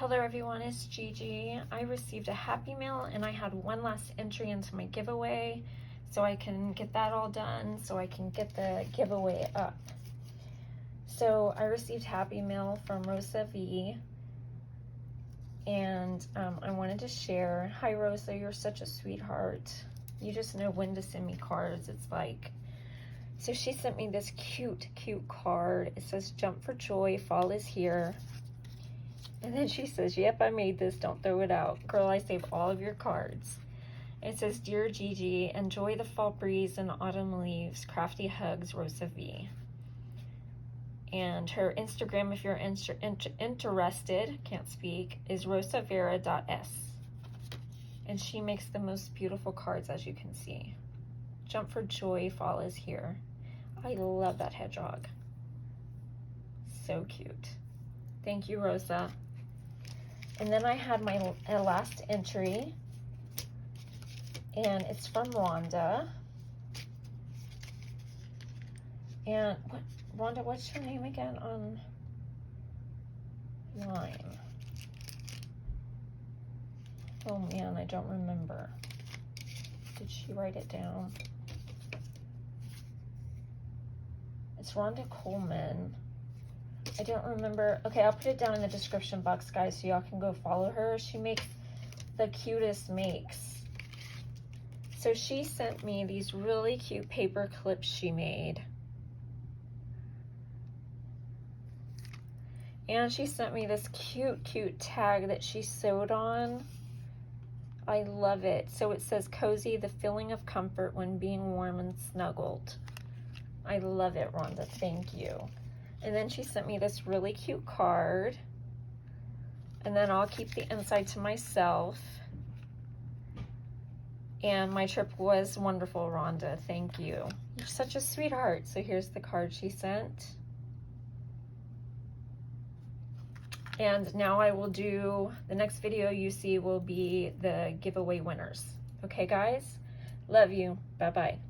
Hello everyone, it's Gigi. I received a Happy Mail and I had one last entry into my giveaway, so I can get that all done so I can get the giveaway up. So I received Happy Mail from Rosa V, and I wanted to share. Hi Rosa, you're such a sweetheart. You just know when to send me cards. It's like, so she sent me this cute card. It says, "Jump for joy, fall is here." And then she says, "Yep, I made this, don't throw it out. Girl, I save all of your cards." It says, "Dear Gigi, enjoy the fall breeze and autumn leaves. Crafty hugs, Rosa V." And her Instagram, if you're interested, can't speak, is rosavera.s. And she makes the most beautiful cards, as you can see. Jump for joy, fall is here. I love that hedgehog. So cute. Thank you, Rosa. And then I had my last entry, and it's from Rhonda. And Rhonda, what's your name again online? Oh man, I don't remember. Did she write it down? It's Rhonda Coleman. I don't remember. Okay, I'll put it down in the description box, guys, so y'all can go follow her. She makes the cutest makes. So she sent me these really cute paper clips she made. And she sent me this cute tag that she sewed on. I love it. So it says, "Cozy, the feeling of comfort when being warm and snuggled." I love it, Rhonda. Thank you. And then she sent me this really cute card. And then I'll keep the inside to myself. And my trip was wonderful, Rhonda. Thank you. You're such a sweetheart. So here's the card she sent. And now I will do, the next video you see will be the giveaway winners. Okay, guys? Love you. Bye-bye.